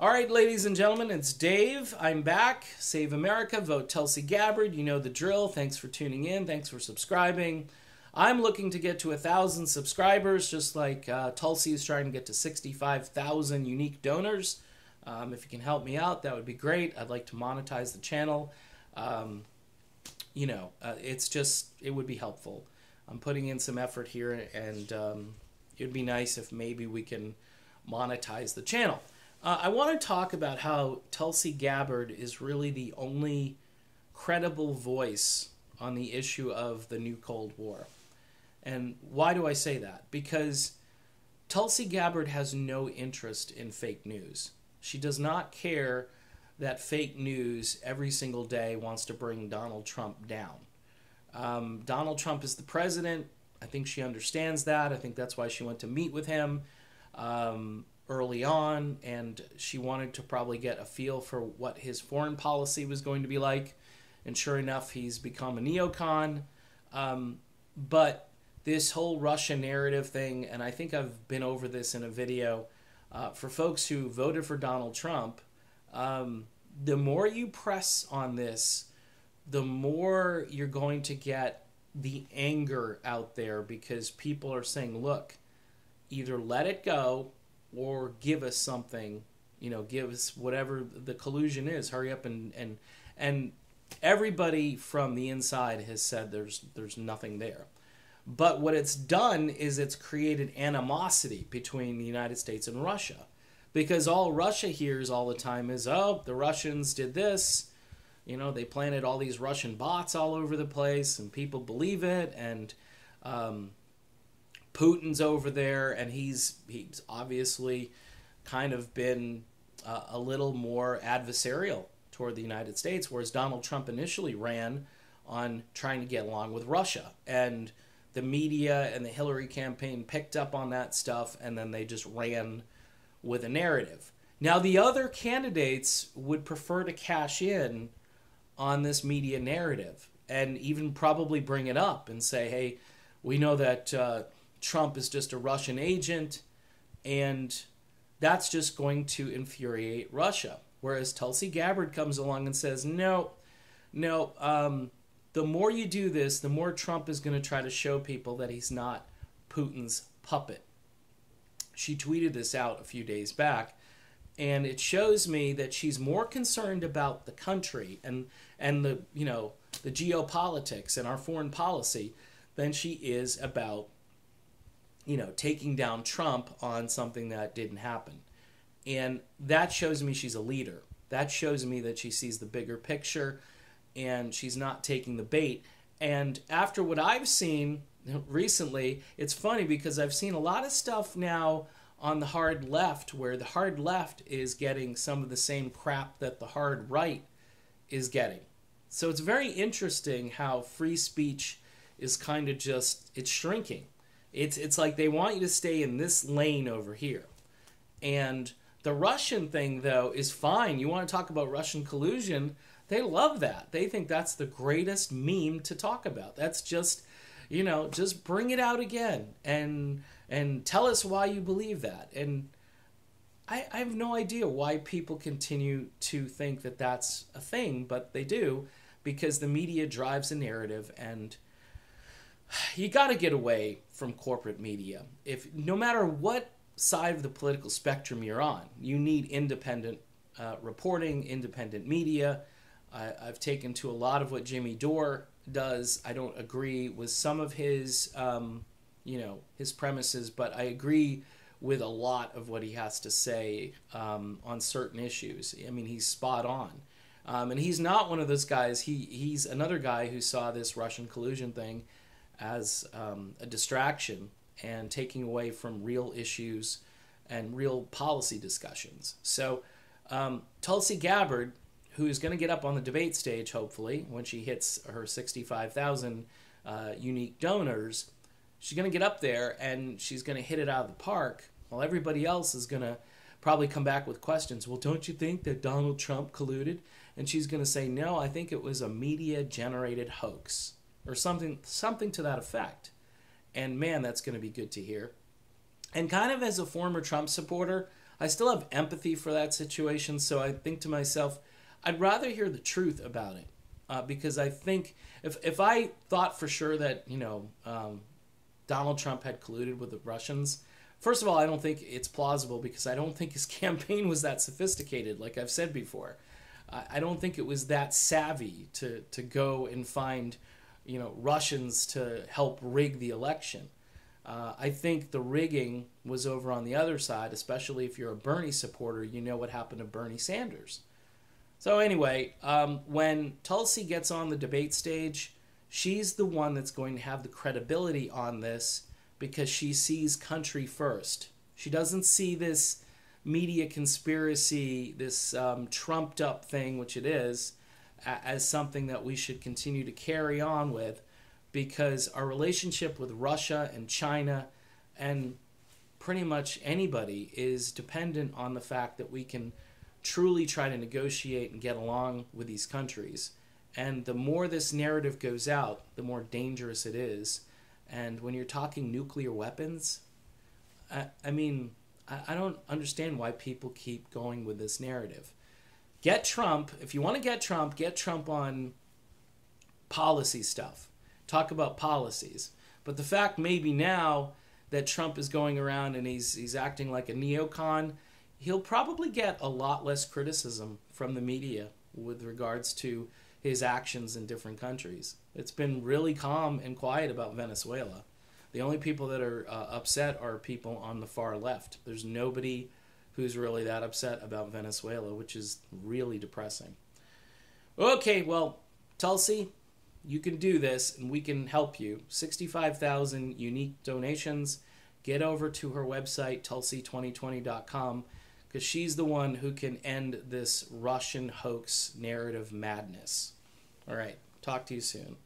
All right, ladies and gentlemen, it's Dave. I'm back. Save America, vote Tulsi Gabbard. You know the drill. Thanks for tuning in. Thanks for subscribing. I'm looking to get to 1,000 subscribers, just like Tulsi is trying to get to 65,000 unique donors. If you can help me out, that would be great. I'd like to monetize the channel. It would be helpful. I'm putting in some effort here, and it would be nice if maybe we can monetize the channel. I want to talk about how Tulsi Gabbard is really the only credible voice on the issue of the new Cold War. And why do I say that? Because Tulsi Gabbard has no interest in fake news. She does not care that fake news every single day wants to bring Donald Trump down. Donald Trump is the president. I think she understands that. I think that's why she went to meet with him early on, and she wanted to probably get a feel for what his foreign policy was going to be like. And sure enough, he's become a neocon. But this whole Russia narrative thing, and I think I've been over this in a video, for folks who voted for Donald Trump, the more you press on this, the more you're going to get the anger out there, because people are saying, look, either let it go or give us something, give us whatever the collusion is. Hurry up and everybody from the inside has said there's nothing there. But what it's done is it's created animosity between the United States and Russia, because all Russia hears all the time is, oh, the Russians did this, they planted all these Russian bots all over the place and people believe it, and Putin's over there, and he's obviously kind of been a little more adversarial toward the United States, whereas Donald Trump initially ran on trying to get along with Russia. And the media and the Hillary campaign picked up on that stuff, and then they just ran with a narrative. Now, the other candidates would prefer to cash in on this media narrative and even probably bring it up and say, hey, we know that Trump is just a Russian agent, and that's just going to infuriate Russia. Whereas Tulsi Gabbard comes along and says, no, the more you do this, the more Trump is going to try to show people that he's not Putin's puppet. She tweeted this out a few days back, and it shows me that she's more concerned about the country and the the geopolitics and our foreign policy than she is about taking down Trump on something that didn't happen. And that shows me she's a leader. That shows me that she sees the bigger picture and she's not taking the bait. And after what I've seen recently, it's funny because I've seen a lot of stuff now on the hard left, where the hard left is getting some of the same crap that the hard right is getting. So it's very interesting how free speech is kind of it's shrinking. It's like they want you to stay in this lane over here. And the Russian thing, though, is fine. You want to talk about Russian collusion, they love that. They think that's the greatest meme to talk about. That's just, just bring it out again and tell us why you believe that. And I have no idea why people continue to think that that's a thing, but they do, because the media drives a narrative, and you got to get away from corporate media. No matter what side of the political spectrum you're on, you need independent reporting, independent media. I've taken to a lot of what Jimmy Dore does. I don't agree with some of his his premises, but I agree with a lot of what he has to say on certain issues. I mean, he's spot on. And he's not one of those guys. He's another guy who saw this Russian collusion thing as a distraction and taking away from real issues and real policy discussions. So Tulsi Gabbard, who is going to get up on the debate stage, hopefully, when she hits her 65,000 unique donors, she's going to get up there and she's going to hit it out of the park, while everybody else is going to probably come back with questions. Well, don't you think that Donald Trump colluded? And she's going to say, no, I think it was a media-generated hoax, or something to that effect. And man, that's going to be good to hear. And kind of as a former Trump supporter, I still have empathy for that situation, so I think to myself, I'd rather hear the truth about it. Because I think if I thought for sure that, Donald Trump had colluded with the Russians, first of all, I don't think it's plausible because I don't think his campaign was that sophisticated, like I've said before. I don't think it was that savvy to go and find, Russians to help rig the election. I think the rigging was over on the other side, especially if you're a Bernie supporter. You know what happened to Bernie Sanders. So anyway, when Tulsi gets on the debate stage, she's the one that's going to have the credibility on this because she sees country first. She doesn't see this media conspiracy, this trumped up thing, which it is, as something that we should continue to carry on with, because our relationship with Russia and China and pretty much anybody is dependent on the fact that we can truly try to negotiate and get along with these countries. And the more this narrative goes out, the more dangerous it is. And when you're talking nuclear weapons, I don't understand why people keep going with this narrative. Get Trump. If you want to get Trump on policy stuff. Talk about policies. But the fact maybe now that Trump is going around and he's acting like a neocon, he'll probably get a lot less criticism from the media with regards to his actions in different countries. It's been really calm and quiet about Venezuela. The only people that are upset are people on the far left. There's nobody who's really that upset about Venezuela, which is really depressing. Okay, well, Tulsi, you can do this and we can help you. 65,000 unique donations. Get over to her website, tulsi2020.com, because she's the one who can end this Russian hoax narrative madness. All right, talk to you soon.